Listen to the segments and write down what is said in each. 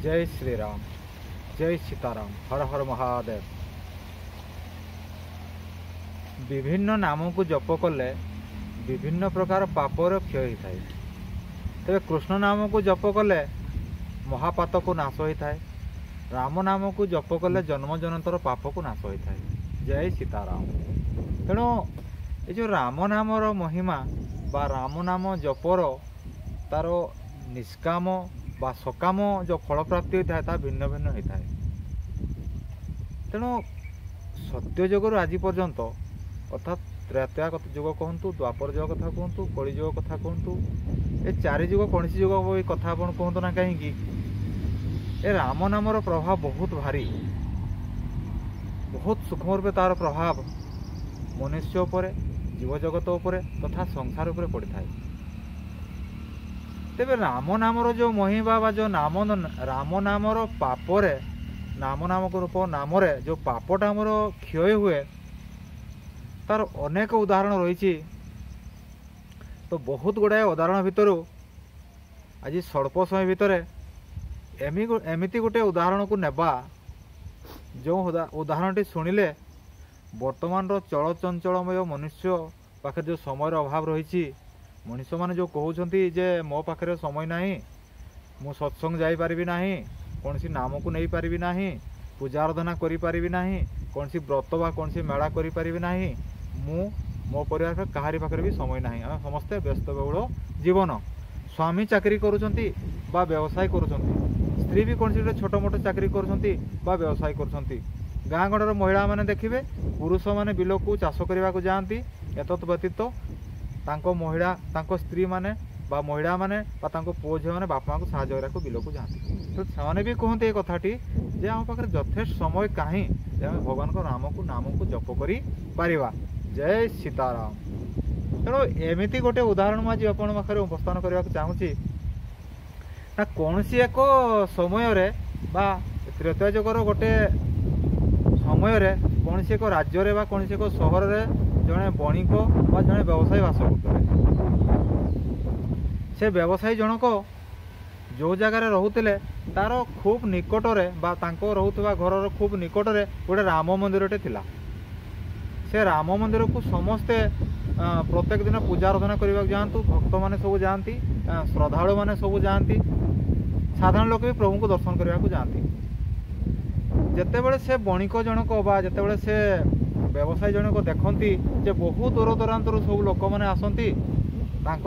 जय श्री राम, जय सीताराम, हर हर महादेव। विभिन्न नाम को जप कले विभिन्न प्रकार पापर क्षय होता है। तेरे कृष्ण नाम को जप कले महापात को नाश होता है। राम नाम को जप कले जन्म जन्तर पाप को नाश होता है। जय सीताराम। तेणु ये जो राम नामर महिमा बा राम नाम जपर तार निष्काम बा सकाम जो फल प्राप्ति होता है भिन्न भिन्न होता है। तेणु सत्य जुगर आज पर्यंत अर्थात त्रैतया युग कहतु, द्वापर युग कथा कहतु, कली युग कथा कहतु, ये चारि युग कौन सी युग कथा आप कहतु ना कहीं ए राम नामर प्रभाव बहुत भारी, बहुत सूक्ष्म रूपे तार प्रभाव मनुष्य उपर, जीव जगत उपर तथा संसार उपर पड़ी था। तेरे राम नामर जो महिमा जो नाम राम नामर पापरे नाम नामक रूप नाम जो पापटा आमर क्षय हुए तार अनेक उदाहरण रही। तो बहुत गुड़ाए उदाहरण भितर आज स्वल्प समय भितर एमती गोटे उदाहरण को नेबा जो उदाहरणटी शुणिले वर्तमान चलचंचलमय मनुष्य पाखे जो समय अभाव रही, मनुष्य मैंने जो कहते जे मो पाखे समय नहीं, मु सत्संग जापरि ना, कौन सी नाम को नहीं पारि ना, पूजा आराधना करि ना, कौन सी व्रत बा कौन सी मेला करि ना, मो परिवार कहारी पाखे भी समय ना। आम समस्ते व्यस्त बहुल जीवन, स्वामी चाकरी करुँच बा व्यवसाय करुँच, स्त्री भी कौन सी छोट मोट चाकरी करुँच बा व्यवसाय करुँच। गाँ गंडार महिला मैंने देखिए पुरुष मैंने बिल को चाष करने को जाती, एतत् व्यतीत महिला स्त्री मैंने बा महिला मैंने पुओ झी मैंने बापा को साहय को बिल को जाती। तो से भी कहते ये कथाटी जे आम पाखे यथेष्ट समय कहीं भगवान को नाम को जप कर पारिबा। जय सीताराम। तेणु एमती गोटे उदाहरण मुझे आपण पाखे उपस्थान करने को चाहूँगी ना कौन सी एक समय रे बा त्रेतया युगर गोटे समय रे कौन सी एक राज्य रे बा कौन सी एक सहर रे जड़े बणिक बा जड़े व्यवसायी बास करते। से व्यवसायी जनक जो जगार रोते तार खूब निकटरे बा तांको रोहुवा घर खूब निकटरे गोटे राम मंदिरटे थिला। से राम मंदिर को समस्ते प्रत्येक दिन पूजा आराधना करने जातु, भक्त मैंने सब जाती, श्रद्धालु मैंने सब जाती, साधारण लोक भी प्रभु को दर्शन करने को जाती। जितेबले से बणिक जनक बा जितेबले से व्यवसायी जनक देखती जे बहुत दूर दूरांतर सब लोक मैंने आसती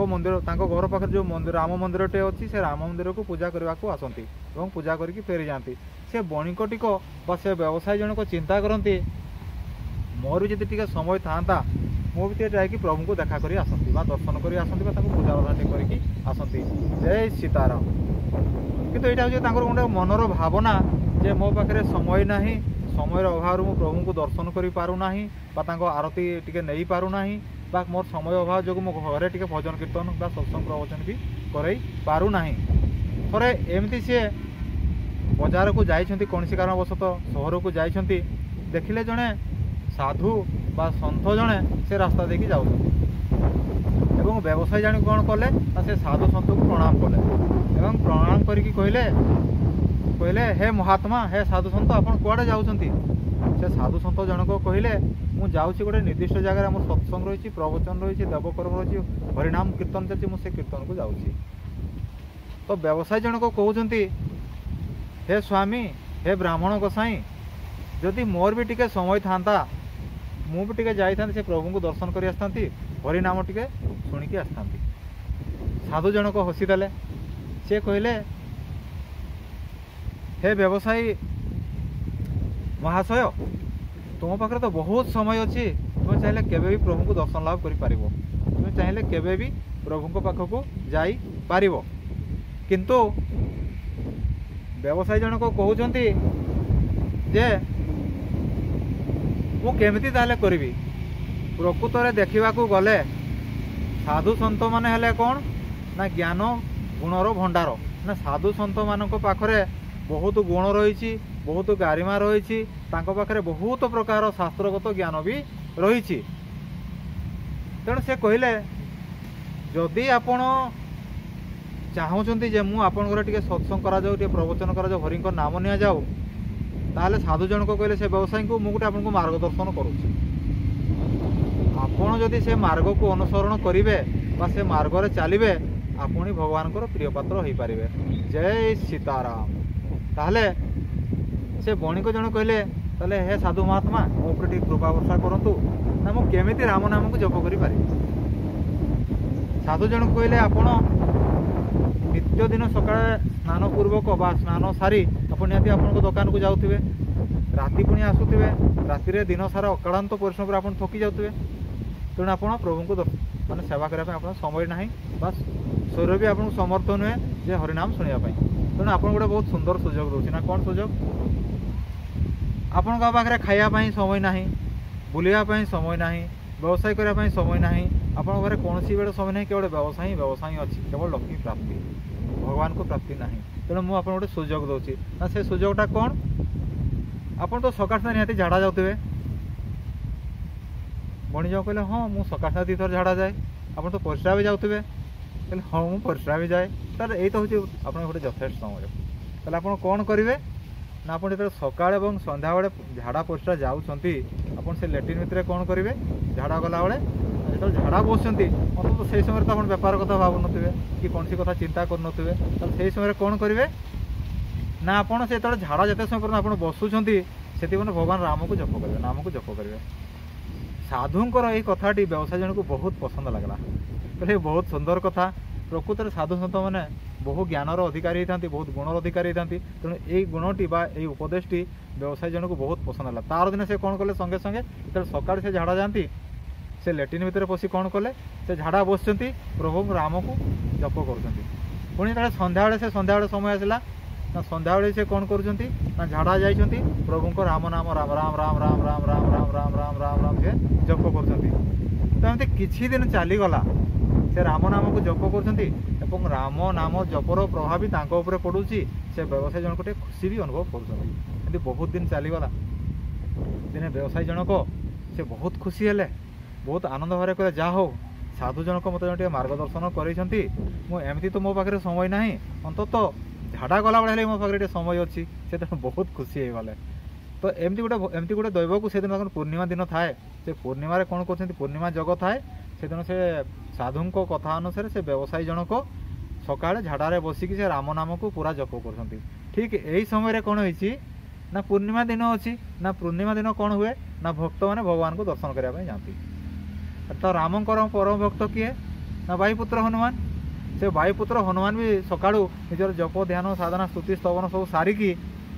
मंदिर घर पाखे जो मंदिर राम मंदिरटे अच्छी से राम मंदिर को पूजा करने को आसती और पूजा करके फेरी जाती। से बणिकटिक बा से व्यवसायी जनक चिंता करती मोर भी जी समय था मुझे जाकि प्रभु को देखा कर आसती दर्शन कर आसती पूजा आराधना करके आसती। जय सीताराम। किंतु यहाँ हूँ गोटे मनर भावना जे मो पाखे समय ना, समय अभाव मु प्रभु को दर्शन कर पारुना आरती टी नहीं पारुना बा मोर समय अभाव जो मो घरे टी भजन कीर्तन बा सत्संग प्रवचन भी करई पारुना। थरे एमती सी बजार को जाइछंती कौन सी कारणवशतः सहर को जाइछंती, देखिले जड़े साधु बा सन्थ जड़े से रास्ता देखी जाऊँ एवं व्यवसायी जानी कौन कले से साधु सन्थ को प्रणाम कले एवं प्रणाम करके कहले हे महात्मा हे साधु सन्थ आपन कुआडे जाउछंती। से साधु सन्थ जनक कहले मु जाउछि गोटे निर्दिष्ट जगह मोर सत्संग रही, प्रवचन रही, देवकर्म रही, हरिनाम कीर्तन चलती, मुझे कीर्तन को जाउछि। तो व्यवसायी जनक कहउछंती हे स्वामी हे ब्राह्मण गोसाई जदि मोर भी टिके समय था मु भी टिके जाई से प्रभु को दर्शन कर आसती, हरिनाम टिके शुणिकी आसती। साधु जनक हसीदेले, से कहले हे व्यवसायी महाशय तुम पाखे तो बहुत समय अच्छी, तुम चाहिए केवे भी प्रभु को दर्शन लाभ कर पारिबो, तुम चाहिए केवे भी प्रभु पाख को जाई पारिबो। किंतु व्यवसायी जनक कहउछंती जे मु केमिति ताले करिवि। प्रकृत रे देखिबा को गले साधु सन्त माने हेले कोन ना ज्ञान गुणर भंडार ना साधु सन्त मानक पाखरे बहुत गुण रही, बहुत गारिमा रही, पाखे बहुत प्रकार शास्त्रगत ज्ञान भी रही। तेणु से कहले जदि आपण ଚାହୁଁଛନ୍ତି ଯେ ମୁଁ ଆପଣଙ୍କର ଟିକେ ସତ୍ସଙ୍ଗ କରାଯାଉ, ଟିକେ ପ୍ରବଚନ କରାଯାଉ, ହରିଙ୍କ ନାମ ନିଆଯାଉ, ତାହେଲେ ସାଧୁ ଜଣକ କହିଲେ ସେ ବ୍ୟବସାୟୀଙ୍କୁ ମୁଁ ଗୋଟେ ଆପଣଙ୍କୁ ମାର୍ଗଦର୍ଶନ କରୁଛି। ଆପଣ ଯଦି ସେ ମାର୍ଗକୁ ଅନୁସରଣ କରିବେ ବା ସେ ମାର୍ଗରେ ଚାଲିବେ, ଆପଣ ଭଗବାନଙ୍କର ପ୍ରିୟ ପାତ୍ର ହୋଇପାରିବେ। ଜୟ ସୀତାରାମ। ତାହେଲେ ସେ ବଣିକ ଜଣ କହିଲେ, ତାହେଲେ ହେ ସାଧୁ ମହାତ୍ମା, ମୋ ଉପରେ ଟିକେ କୃପା ବର୍ଷା କରନ୍ତୁ, ନା ମୁଁ କେମିତି ରାମ ନାମକୁ ଜପ କରିପାରିବି? ସାଧୁ ଜଣକ କହିଲେ, ଆପଣ ନିତ୍ୟଦିନ ସକାଳେ ସ୍ନାନ ପୂର୍ବକ ବା ସ୍ନାନ ସାରି ଆପଣ ନିହାତି ଆପଣଙ୍କ ଦୋକାନକୁ ଯାଉଥିବେ, ରାତି ପୁଣି ଆସୁଥିବେ, ରାତିରେ ଦିନ ସାରା ଅକ୍ଳାନ୍ତ ପରିଶ୍ରମ କରି ଆପଣ ଥକି ଯାଉଥିବେ, ତେଣୁ ଆପଣ ପ୍ରଭୁଙ୍କୁ ମାନେ ସେବା କରିବା ପାଇଁ ଆପଣଙ୍କ ସମୟ ନାହିଁ ବା ଶରୀର ବି ଆପଣଙ୍କୁ ସମର୍ଥ ନୁହେଁ ଯେ ହରିନାମ ଶୁଣିବା ପାଇଁ। ତେଣୁ ଆପଣଙ୍କୁ ଗୋଟେ ବହୁତ ସୁନ୍ଦର ସୁଯୋଗ ଦେଉଛି। ନା କ'ଣ ସୁଯୋଗ? ଆପଣଙ୍କ ପାଖରେ ଖାଇବା ପାଇଁ ସମୟ ନାହିଁ, ବୁଲିବା ପାଇଁ ସମୟ ନାହିଁ, ବ୍ୟବସାୟ କରିବା ପାଇଁ ସମୟ ନାହିଁ, ଆପଣଙ୍କ ଘରେ କୌଣସି ବେଳେ ସମୟ ନାହିଁ, କେବଳ ବ୍ୟବସାୟ ଅଛି, କେବଳ ଲକ୍ଷ୍ମୀ ପ୍ରାପ୍ତି, ଭଗବାନଙ୍କ ପ୍ରାପ୍ତି ନାହିଁ। ତେଣୁ ମୁଁ ଆପଣଙ୍କୁ ଗୋଟେ ସୁଯୋଗ ଦେଉଛି। ନା ସେ ସୁଯୋଗଟା କ'ଣ? ଆପଣ ତ ସକାଳ ସୁଦ୍ଧା ନିହାତି ଝାଡ଼ା ଯାଉଥିବେ। ବଣିଜ କହିଲେ, ହଁ ମୁଁ ସକାଳ ସୁଦ୍ଧା 2 ଥର ଝାଡ଼ା ଯାଏ। ଆପଣ ତ ପରିସ୍ରା ବି ଯାଉଥିବେ। କହିଲେ, ହଁ ମୁଁ ପରିସ୍ରା ବି ଯାଏ। ତାହେଲେ ଏଇ ତ ହେଉଛି ଆପଣଙ୍କ ଗୋଟେ ଯଥେଷ୍ଟ ସମୟ। ତାହେଲେ ଆପଣ କ'ଣ କରିବେ? ନା ଆପଣ ଯେତେବେଳେ ସକାଳ ଏବଂ ସନ୍ଧ୍ୟାବେଳେ ଝାଡ଼ା ପରିସ୍ରା ଯାଉଛନ୍ତି, ଆପଣ ସେ ଲାଟ୍ରିନ୍ ଭିତରେ କ'ଣ କରିବେ? ଝାଡ଼ା ଗଲାବେଳେ ଯେତେବେଳେ ଝାଡ଼ା ବସୁଛନ୍ତି, ଅନ୍ତତଃ ସେଇ ସମୟରେ ତ ଆପଣ ବେପାର କଥା ଭାବୁନଥିବେ କି କୌଣସି କଥା ଚିନ୍ତା କରୁନଥିବେ। ତାହେଲେ ସେଇ ସମୟରେ କ'ଣ କରିବେ? ନା ଆପଣ ସେତେବେଳେ ଝାଡ଼ା ଯେତେ ସମୟ ପର୍ଯ୍ୟନ୍ତ ଆପଣ ବସୁଛନ୍ତି, ସେଥିପାଇଁ ଭଗବାନ ରାମକୁ ଜପ କରିବେ, ନାମକୁ ଜପ କରିବେ। ସାଧୁଙ୍କର ଏହି କଥାଟି ବ୍ୟବସାୟ ଜଣକୁ ବହୁତ ପସନ୍ଦ ଲାଗିଲା। କହିଲେ ବହୁତ ସୁନ୍ଦର କଥା। ପ୍ରକୃତରେ ସାଧୁ ସନ୍ଥମାନେ ବହୁ ଜ୍ଞାନର ଅଧିକାରୀ ହେଇଥାନ୍ତି, ବହୁତ ଗୁଣର ଅଧିକାରୀ ହେଇଥାନ୍ତି। ତେଣୁ ଏଇ ଗୁଣଟି ବା ଏଇ ଉପଦେଶଟି ବ୍ୟବସାୟ ଜଣକୁ ବହୁତ ପସନ୍ଦ ହେଲା। ତାର ଦିନ ସେ କ'ଣ କଲେ? ସଙ୍ଗେ ସଙ୍ଗେ ଯେତେବେଳେ ସକାଳେ ସେ ଝାଡ଼ା ଯାଆନ୍ତି, ସେ ଲାଟ୍ରିନ୍ ଭିତରେ ପଶି କ'ଣ କଲେ? ସେ ଝାଡ଼ା ବସୁଛନ୍ତି, ପ୍ରଭୁ ରାମକୁ ଜପ କରୁଛନ୍ତି। ପୁଣି ଯେତେବେଳେ ସନ୍ଧ୍ୟାବେଳେ ସମୟ ଆସିଲା, ନା ସନ୍ଧ୍ୟାବେଳେ ସେ କ'ଣ କରୁଛନ୍ତି? ନା ଝାଡ଼ା ଯାଇଛନ୍ତି, ପ୍ରଭୁଙ୍କ ରାମ ନାମ ରାମ ରାମ ରାମ ରାମ ରାମ ରାମ ରାମ ରାମ ରାମ ରାମ ରାମ ସେ ଜପ କରୁଛନ୍ତି। ତ ଏମିତି କିଛି ଦିନ ଚାଲିଗଲା, ସେ ରାମ ନାମକୁ ଜପ କରୁଛନ୍ତି ଏବଂ ରାମ ନାମ ଜପର ପ୍ରଭାବ ବି ତାଙ୍କ ଉପରେ ପଡ଼ୁଛି। ସେ ବ୍ୟବସାୟୀ ଜଣକ ଟିକେ ଖୁସି ବି ଅନୁଭବ କରୁଛନ୍ତି। ଏମିତି ବହୁତ ଦିନ ଚାଲିଗଲା। ଦିନେ ବ୍ୟବସାୟୀ ଜଣକ ସେ ବହୁତ ଖୁସି ହେଲେ, ବହୁତ ଆନନ୍ଦ ଭାବରେ କହିଲେ, ଯାହା ହଉ ସାଧୁ ଜଣକ ମୋତେ ଟିକେ ମାର୍ଗଦର୍ଶନ କରିଛନ୍ତି। ମୁଁ ଏମିତି ତ ମୋ ପାଖରେ ସମୟ ନାହିଁ, ଅନ୍ତତଃ ଝାଡ଼ା ଗଲାବେଳେ ହେଲେ ମୋ ପାଖରେ ଟିକେ ସମୟ ଅଛି। ସେ ତେଣୁ ବହୁତ ଖୁସି ହେଇଗଲେ। ତ ଏମିତି ଗୋଟେ ଦୈବକୁ ସେଦିନ ତାଙ୍କର ପୂର୍ଣ୍ଣିମା ଦିନ ଥାଏ। ସେ ପୂର୍ଣ୍ଣିମାରେ କ'ଣ କରୁଛନ୍ତି? ପୂର୍ଣ୍ଣିମା ଯୋଗ ଥାଏ। ସେଦିନ ସେ ସାଧୁଙ୍କ କଥା ଅନୁସାରେ ସେ ବ୍ୟବସାୟୀ ଜଣକ ସକାଳେ ଝାଡ଼ାରେ ବସିକି ସେ ରାମ ନାମକୁ ପୁରା ଜପ କରୁଛନ୍ତି। ଠିକ୍ ଏଇ ସମୟରେ କ'ଣ ହେଇଛି? ନା ପୂର୍ଣ୍ଣିମା ଦିନ ଅଛି। ନା ପୂର୍ଣ୍ଣିମା ଦିନ କ'ଣ ହୁଏ? ନା ଭକ୍ତମାନେ ଭଗବାନଙ୍କୁ ଦର୍ଶନ କରିବା ପାଇଁ ଯାଆନ୍ତି। ତ ରାମଙ୍କର ପରମ ଭକ୍ତ କିଏ? ନା ବାୟୁପୁତ୍ର ହନୁମାନ। ସେ ବାୟୁପୁତ୍ର ହନୁମାନ ବି ସକାଳୁ ନିଜର ଜପ ଧ୍ୟାନ ସାଧନା ସ୍ତୁତି ସ୍ତବନ ସବୁ ସାରିକି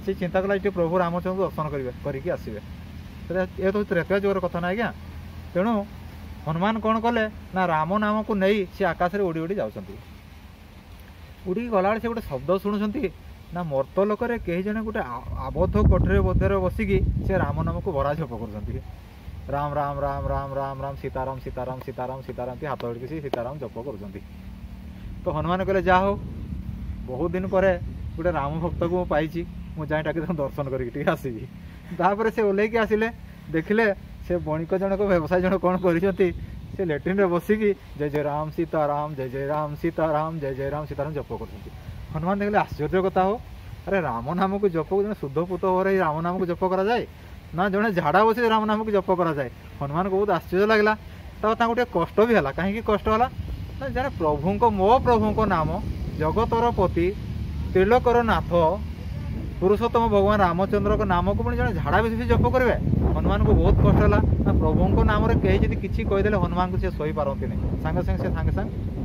ସେ ଚିନ୍ତା କଲା ଯେ ପ୍ରଭୁ ରାମଚନ୍ଦ୍ରଙ୍କୁ ଦର୍ଶନ କରିକି ଆସିବେ। ଏ ତ ତ୍ରେତୟା ଯୁଗର କଥା ନା ଆଜ୍ଞା। ତେଣୁ ହନୁମାନ କ'ଣ କଲେ? ନା ରାମ ନାମକୁ ନେଇ ସେ ଆକାଶରେ ଉଡ଼ି ଉଡ଼ି ଯାଉଛନ୍ତି। ଉଡ଼ିକି ଗଲାବେଳେ ସେ ଗୋଟେ ଶବ୍ଦ ଶୁଣୁଛନ୍ତି, ନା ମର୍ତ୍ତ ଲୋକରେ କେହି ଜଣେ ଗୋଟେ ଆବଦ୍ଧ କୋଠରୀ ମଧ୍ୟରେ ବସିକି ସେ ରାମ ନାମକୁ ଭରା ଜପ କରୁଛନ୍ତି। ରାମ ରାମ ରାମ ରାମ ରାମ ରାମ ସୀତାରାମ ସୀତାରାମ ସୀତାରାମ ସୀତାରାମ ହାତ ଧରିକି ସେ ସୀତାରାମ ଜପ କରୁଛନ୍ତି। ତ ହନୁମାନ କହିଲେ, ଯାହା ହଉ ବହୁତ ଦିନ ପରେ ଗୋଟେ ରାମ ଭକ୍ତକୁ ମୁଁ ପାଇଛି, ମୁଁ ଯାଇ ତାକୁ ଦର୍ଶନ କରିକି ଟିକେ ଆସିବି। ତାପରେ ସେ ଓହ୍ଲେଇକି ଆସିଲେ, ଦେଖିଲେ ସେ ବଣିକ ଜଣକ ବ୍ୟବସାୟୀ ଜଣକ କ'ଣ କରିଛନ୍ତି? ସେ ଲାଟ୍ରିନ୍ରେ ବସିକି ଜୟ ଜୟ ରାମ ସୀତାରାମ ଜୟ ଜୟ ରାମ ସୀତାରାମ ଜୟ ଜୟ ରାମ ସୀତାରାମ ଜପ କରୁଛନ୍ତି। ହନୁମାନ ଦେଖିଲେ ଆଶ୍ଚର୍ଯ୍ୟ କଥା, ହଉ ଆରେ ରାମ ନାମକୁ ଜପ ଜଣେ ଶୁଦ୍ଧ ପୂତ ଘରେ ରାମ ନାମକୁ ଜପ କରାଯାଏ, ନା ଜଣେ ଝାଡ଼ା ବସି ରାମ ନାମକୁ ଜପ କରାଯାଏ? ହନୁମାନଙ୍କୁ ବହୁତ ଆଶ୍ଚର୍ଯ୍ୟ ଲାଗିଲା। ତାପରେ ତାଙ୍କୁ ଟିକେ କଷ୍ଟ ବି ହେଲା। କାହିଁକି କଷ୍ଟ ହେଲା? ନା ଜଣେ ମୋ ପ୍ରଭୁଙ୍କ ନାମ, ଜଗତର ପତି, ତ୍ରିଲୋକର ନାଥ, ପୁରୁଷୋତ୍ତମ ଭଗବାନ ରାମଚନ୍ଦ୍ରଙ୍କ ନାମକୁ ପୁଣି ଜଣେ ଝାଡ଼ା ବସି ଜପ କରିବେ? ହନୁମାନଙ୍କୁ ବହୁତ କଷ୍ଟ ହେଲା। ନା ପ୍ରଭୁଙ୍କ ନାମରେ କେହି ଯଦି କିଛି କହିଦେଲେ ହନୁମାନଙ୍କୁ ସେ ସହିପାରନ୍ତିନି। ସାଙ୍ଗେ ସାଙ୍ଗେ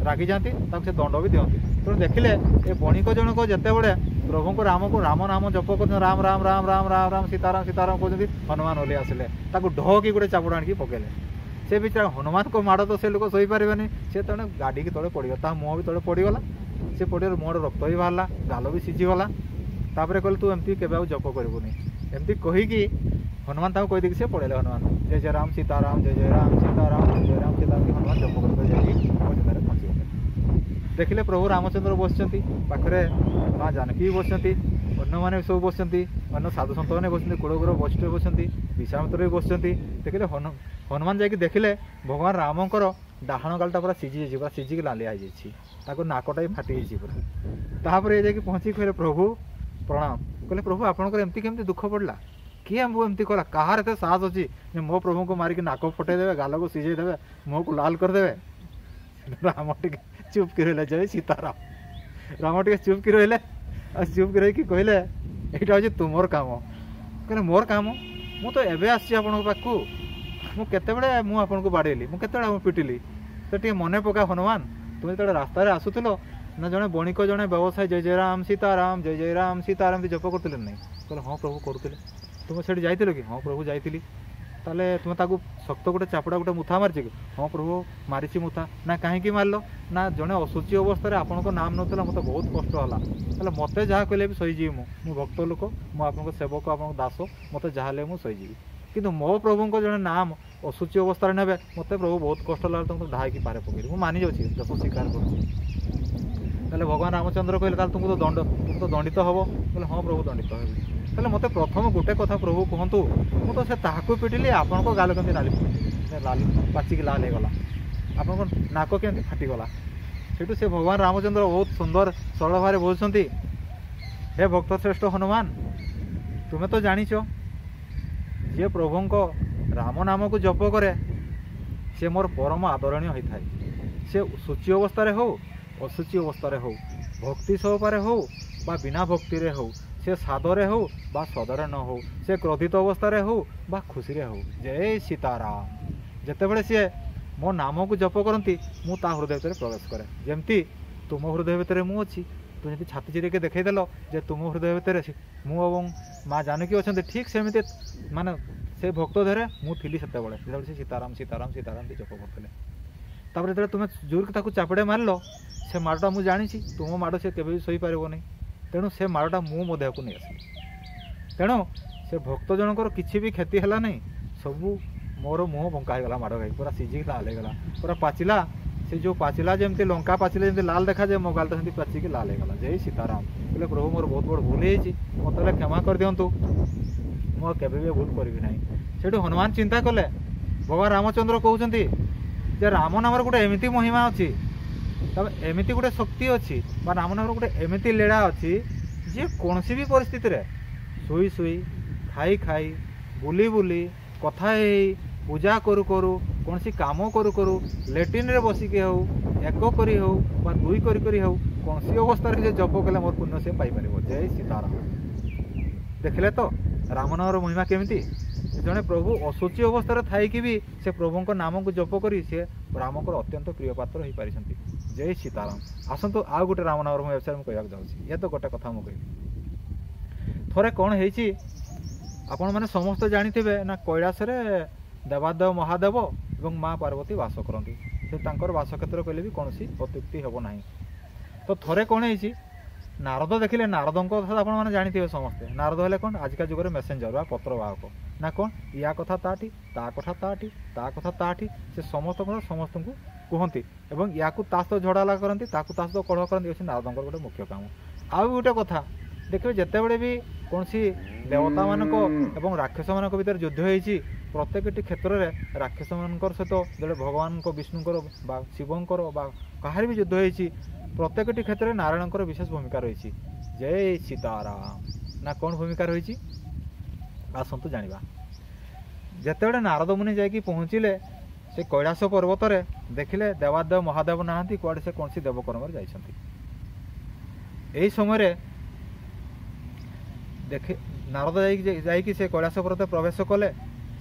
ରାଗିଯାଆନ୍ତି, ତାଙ୍କୁ ସେ ଦଣ୍ଡ ବି ଦିଅନ୍ତି। ତେଣୁ ଦେଖିଲେ ଏ ବଣିକ ଜଣକ ଯେତେବେଳେ ପ୍ରଭୁଙ୍କ ରାମ ନାମ ଜପ କରୁଛନ୍ତି, ରାମ ରାମ ରାମ ରାମ ରାମ ରାମ ସୀତାରାମ ସୀତାରାମ କହୁଛନ୍ତି, ହନୁମାନ ଓହ୍ଲେଇ ଆସିଲେ, ତାକୁ ଢକି ଗୋଟେ ଚାପୁଡ଼ା ଆଣିକି ପକେଇଲେ। ସେ ବିଚାର ହନୁମାନଙ୍କ ମାଡ଼ ତ ସେ ଲୋକ ସହିପାରିବେନି। ସେ ତେଣୁ ଗାଡ଼ିକି ତଳେ ପଡ଼ିଗଲା, ତା ମୁହଁ ବି ତଳେ ପଡ଼ିଗଲା। ସେ ପଡ଼ିଗଲେ ମୁହଁରେ ରକ୍ତ ବି ବାହାରିଲା, ଗାଲ ବି ସିଝିଗଲା। ତାପରେ କହିଲେ, ତୁ ଏମିତି କେବେ ଆଉ ଜପ କରିବୁନି। ଏମିତି କହିକି ହନୁମାନ ତାଙ୍କୁ କହିଦେଇକି ସେ ପଳେଇଲେ। ହନୁମାନ ଜୟ ଜୟ ରାମ ସୀତାରାମ ଜୟ ଜୟ ରାମ ସୀତାରାମ ଜୟ ଜୟ ରାମ ସୀତାରାମ ହନୁମାନ ଜପ କରିକି ଯାଇକି ଅଯୋଧ୍ୟାରେ ପହଞ୍ଚିଗଲେ। ଦେଖିଲେ ପ୍ରଭୁ ରାମଚନ୍ଦ୍ର ବସିଛନ୍ତି, ପାଖରେ ମା ଜାନକୀ ବି ବସିଛନ୍ତି, ଅନ୍ୟମାନେ ସବୁ ବସିଛନ୍ତି, ଅନ୍ୟ ସାଧୁ ସନ୍ତମାନେ ବସିଛନ୍ତି, କୁଳଗୁରୁ ବୈଷ୍ଣବ ବସିଛନ୍ତି, ବିଶ୍ୱାମିତ୍ର ବି ବସିଛନ୍ତି। ଦେଖିଲେ ହନୁମାନ ଯାଇକି ଦେଖିଲେ ଭଗବାନ ରାମଙ୍କର ଡାହାଣ ଗାଲଟା ପୁରା ସିଝି ଯାଇଛି, ପୁରା ସିଝିକି ଲାଲିଆ ହେଇଯାଇଛି, ତାକୁ ନାକଟା ବି ଫାଟି ଯାଇଛି ପୁରା। ତାପରେ ଏ ଯାଇକି ପହଞ୍ଚିକି କହିଲେ ପ୍ରଭୁ ପ୍ରଣାମ। କହିଲେ ପ୍ରଭୁ ଆପଣଙ୍କର ଏମିତି କେମିତି ଦୁଃଖ ପଡ଼ିଲା, କିଏ ଆମକୁ ଏମିତି କଲା, କାହାର ଏତେ ସାହସ ଅଛି ଯେ ମୋ ପ୍ରଭୁଙ୍କୁ ମାରିକି ନାକ ଫଟେଇ ଦେବେ, ଗାଲକୁ ସିଝେଇ ଦେବେ, ମୁହଁକୁ ଲାଲ କରିଦେବେ। ରାମ ଟିକେ ଚୁପ୍ କି ରହିଲେ, ଜୟ ସୀତାରାମ। ରାମ ଟିକେ ଚୁପ୍ କି ରହିଲେ, ଆଉ ଚୁପ୍ କି ରହିକି କହିଲେ ଏଇଟା ହେଉଛି ତୁମର କାମ। କହିଲେ ମୋର କାମ? ମୁଁ ତ ଏବେ ଆସିଛି ଆପଣଙ୍କ ପାଖକୁ, ମୁଁ କେତେବେଳେ ମୁଁ ଆପଣଙ୍କୁ ବାଡ଼େଇଲି, ମୁଁ କେତେବେଳେ ମୁଁ ପିଟିଲି? ତ ଟିକେ ମନେ ପକା ହନୁମାନ, ତୁମେ ଯେତେବେଳେ ରାସ୍ତାରେ ଆସୁଥିଲ ନା ଜଣେ ବଣିକ ଜଣେ ବ୍ୟବସାୟୀ ଜୟ ଜୟ ରାମ ସୀତାରାମ ଜୟ ଜୟ ରାମ ସୀତାରାମ ଏମିତି ଜପ କରୁଥିଲେ ନାହିଁ? କହିଲେ ହଁ ପ୍ରଭୁ କରୁଥିଲେ। ତୁମେ ସେଠି ଯାଇଥିଲ କି? ହଁ ପ୍ରଭୁ ଯାଇଥିଲି। ତାହେଲେ ତୁମେ ତାକୁ ଶକ୍ତ ଗୋଟେ ଚାପଡ଼ା ଗୋଟେ ମୁଥା ମାରିଛ କି? ହଁ ପ୍ରଭୁ ମାରିଛି ମୁଥା। ନା କାହିଁକି ମାରିଲ? ନା ଜଣେ ଅଶୁଚି ଅବସ୍ଥାରେ ଆପଣଙ୍କ ନାମ ନେଉଥିଲା, ମୋତେ ବହୁତ କଷ୍ଟ ହେଲା, ହେଲେ ମୋତେ ଯାହା କହିଲେ ବି ସହିଯିବି, ମୁଁ ଭକ୍ତ ଲୋକ, ମୁଁ ଆପଣଙ୍କ ସେବକ, ଆପଣଙ୍କ ଦାସ, ମୋତେ ଯାହା ହେଲେ ମୁଁ ସହିଯିବି। କିନ୍ତୁ ମୋ ପ୍ରଭୁଙ୍କ ଜଣେ ନାମ ଅଶୁଚି ଅବସ୍ଥାରେ ନେବେ, ମୋତେ ପ୍ରଭୁ ବହୁତ କଷ୍ଟ ଲାଗେ, ତୁମକୁ ଢାଇକି ପାରେ ପକେଇଲି। ମୁଁ ମାନି ଯାଉଛି, ଦୋଷ ସ୍ୱୀକାର କରୁଛି। ତାହେଲେ ଭଗବାନ ରାମଚନ୍ଦ୍ର କହିଲେ ତାହେଲେ ତୁମକୁ ତ ଦଣ୍ଡିତ ହେବ। କହିଲେ ହଁ ପ୍ରଭୁ ଦଣ୍ଡିତ ହେବି। ତାହେଲେ ମୋତେ ପ୍ରଥମ ଗୋଟେ କଥା ପ୍ରଭୁ କୁହନ୍ତୁ, ମୁଁ ତ ସେ ତାହାକୁ ପିଟିଲି, ଆପଣଙ୍କ ଗାଲ କେମିତି ଲାଲି ପାଚିକି ଲାଲ ହେଇଗଲା, ଆପଣଙ୍କ ନାକ କେମିତି ଫାଟିଗଲା? ସେଠୁ ସେ ଭଗବାନ ରାମଚନ୍ଦ୍ର ବହୁତ ସୁନ୍ଦର ସରଳ ଭାବରେ ବୁଝୁଛନ୍ତି, ହେ ଭକ୍ତ ଶ୍ରେଷ୍ଠ ହନୁମାନ, ତୁମେ ତ ଜାଣିଛ ଯିଏ ପ୍ରଭୁଙ୍କ ରାମ ନାମକୁ ଜପ କରେ ସେ ମୋର ପରମ ଆଦରଣୀୟ ହୋଇଥାଏ। ସେ ଶୁଚି ଅବସ୍ଥାରେ ହେଉ ଅଶୁଚି ଅବସ୍ଥାରେ ହେଉ, ଭକ୍ତି ସହକାରେ ହେଉ ବା ବିନା ଭକ୍ତିରେ ହେଉ, ସେ ସାଦରେ ହେଉ ବା ସଦରେ ନ ହେଉ, ସେ କ୍ରୋଧିତ ଅବସ୍ଥାରେ ହେଉ ବା ଖୁସିରେ ହେଉ, ଜୟ ସୀତାରାମ। ଯେତେବେଳେ ସିଏ ମୋ ନାମକୁ ଜପ କରନ୍ତି ମୁଁ ତା ହୃଦୟ ଭିତରେ ପ୍ରବେଶ କରେ। ଯେମିତି ତୁମ ହୃଦୟ ଭିତରେ ମୁଁ ଅଛି, ତୁମେ ଯଦି ଛାତି ଚିରିକି ଦେଖେଇଦେଲ ଯେ ତୁମ ହୃଦୟ ଭିତରେ ମୁଁ ଏବଂ ମା ଜାନକୀ ଅଛନ୍ତି, ଠିକ୍ ସେମିତି ମାନେ ସେ ଭକ୍ତ ଦେହରେ ମୁଁ ଥିଲି ସେତେବେଳେ, ଯେତେବେଳେ ସେ ସୀତାରାମ ସୀତାରାମ ସୀତାରାମ ବି ଜପ କରୁଥିଲେ। ତାପରେ ଯେତେବେଳେ ତୁମେ ଜୋରକି ତାକୁ ଚାପଡ଼େ ମାରିଲ, ସେ ମାଡ଼ଟା ମୁଁ ଜାଣିଛି ତୁମ ମାଡ଼ ସେ କେବେ ବି ସହିପାରିବ ନାହିଁ, ତେଣୁ ସେ ମାଡ଼ଟା ମୁଁ ମୋ ଦେହକୁ ନେଇ ଆସିଲି। ତେଣୁ ସେ ଭକ୍ତ ଜଣଙ୍କର କିଛି ବି କ୍ଷତି ହେଲା ନାହିଁ, ସବୁ ମୋର ମୁହଁ ବଙ୍କା ହେଇଗଲା, ମାଡ଼ ଖାଇ ପୁରା ସିଝିକି ଲାଲ ହେଇଗଲା, ପୁରା ପାଚିଲା। ସେ ଯେଉଁ ପାଚିଲା ଯେମିତି ଲଙ୍କା ପାଚିଲେ ଯେମିତି ଲାଲ ଦେଖାଯାଏ, ମୋ ଗାଲଟା ସେମିତି ପାଚିକି ଲାଲ ହେଇଗଲା। ଜୟ ସୀତାରାମ। କହିଲେ ପ୍ରଭୁ ମୋର ବହୁତ ବଡ଼ ଭୁଲ ହେଇଛି, ମୋତେ ହେଲେ କ୍ଷମା କରିଦିଅନ୍ତୁ, ମୁଁ ଆଉ କେବେ ବି ଭୁଲ କରିବି ନାହିଁ। ସେଠୁ ହନୁମାନ ଚିନ୍ତା କଲେ, ଭଗବାନ ରାମଚନ୍ଦ୍ର କହୁଛନ୍ତି ଯେ ରାମ ନାମର ଗୋଟେ ଏମିତି ମହିମା ଅଛି, ତାପରେ ଏମିତି ଗୋଟେ ଶକ୍ତି ଅଛି, ବା ରାମ ନାମର ଗୋଟେ ଏମିତି ଲୀଳା ଅଛି ଯେ କୌଣସି ବି ପରିସ୍ଥିତିରେ ଶୋଇ ଶୋଇ, ଖାଇ ଖାଇ, ବୁଲି ବୁଲି, କଥା ହେଇ, ପୂଜା କରୁ କରୁ, କୌଣସି କାମ କରୁ କରୁ, ଲେଟ୍ରିନ୍ରେ ବସିକି ହେଉ, ଏକ କରି ହେଉ ବା ଦୁଇ କରି କରି ହେଉ, କୌଣସି ଅବସ୍ଥାରେ ଯେ ଜପ କଲେ ମୋର ପୁଣ୍ୟ ସେ ପାଇପାରିବ। ଜୟ ସୀତାରାମ। ଦେଖିଲେ ତ ରାମ ନାମର ମହିମା କେମିତି? ଜଣେ ପ୍ରଭୁ ଅଶୁଚି ଅବସ୍ଥାରେ ଥାଇକି ବି ସେ ପ୍ରଭୁଙ୍କ ନାମକୁ ଜପ କରି ସେ ରାମଙ୍କର ଅତ୍ୟନ୍ତ ପ୍ରିୟ ପାତ୍ର ହୋଇପାରିଛନ୍ତି। ଜୟ ସୀତାରାମ। ଆସନ୍ତୁ ଆଉ ଗୋଟେ ରାମ ନାମର ବ୍ୟବସାୟ ମୁଁ କହିବାକୁ ଯାଉଛି। ଇଏ ତ ଗୋଟେ କଥା ମୁଁ କହିବି। ଥରେ କ'ଣ ହେଇଛି ଆପଣମାନେ ସମସ୍ତେ ଜାଣିଥିବେ ନା, କୈଳାସରେ ଦେବାଦେବ ମହାଦେବ ଏବଂ ମା ପାର୍ବତୀ ବାସ କରନ୍ତି। ସେ ତାଙ୍କର ବାସକ୍ଷେତ୍ର କହିଲେ ବି କୌଣସି ଅତ୍ୟୁକ୍ତି ହେବ ନାହିଁ। ତ ଥରେ କ'ଣ ହେଇଛି, ନାରଦ ଦେଖିଲେ, ନାରଦଙ୍କ କଥା ଆପଣମାନେ ଜାଣିଥିବେ ସମସ୍ତେ। ନାରଦ ହେଲେ କ'ଣ, ଆଜିକା ଯୁଗରେ ମେସେଞ୍ଜର ବା ପତ୍ରବାହକ। ନା କ'ଣ, ୟା କଥା ତାଠି, ତା କଥା ତାଠି, ତା କଥା ତାଠି, ସେ ସମସ୍ତଙ୍କ ସମସ୍ତଙ୍କୁ କୁହନ୍ତି ଏବଂ ୟାକୁ ତା ସହିତ ଝଡ଼ାଲା କରନ୍ତି, ତାକୁ ତା ସହିତ କଳହ କରନ୍ତି। ଏ ହେଉଛି ନାରଦଙ୍କର ଗୋଟେ ମୁଖ୍ୟ କାମ। ଆଉ ଗୋଟେ କଥା ଦେଖିବେ, ଯେତେବେଳେ ବି କୌଣସି ଦେବତାମାନଙ୍କ ଏବଂ ରାକ୍ଷସମାନଙ୍କ ଭିତରେ ଯୁଦ୍ଧ ହେଇଛି, ପ୍ରତ୍ୟେକଟି କ୍ଷେତ୍ରରେ ରାକ୍ଷସମାନଙ୍କର ସହିତ ଯେତେବେଳେ ଭଗବାନଙ୍କ ବିଷ୍ଣୁଙ୍କର ବା ଶିବଙ୍କର ବା କାହାର ବି ଯୁଦ୍ଧ ହେଇଛି, ପ୍ରତ୍ୟେକଟି କ୍ଷେତ୍ରରେ ନାରାୟଣଙ୍କର ବିଶେଷ ଭୂମିକା ରହିଛି। ଜୟ ସୀତାରାମ। ନା କ'ଣ ଭୂମିକା ରହିଛି ଆସନ୍ତୁ ଜାଣିବା। ଯେତେବେଳେ ନାରଦ ମୁନି ଯାଇକି ପହଞ୍ଚିଲେ ସେ କୈଳାସ ପର୍ବତରେ, ଦେଖିଲେ ଦେବାଦେବ ମହାଦେବ ନାହାନ୍ତି, କୁଆଡ଼େ ସେ କୌଣସି ଦେବକର୍ମରେ ଯାଇଛନ୍ତି। ଏହି ସମୟରେ ନାରଦ ଯାଇକି ସେ କୈଳାସ ପର୍ବତରେ ପ୍ରବେଶ କଲେ,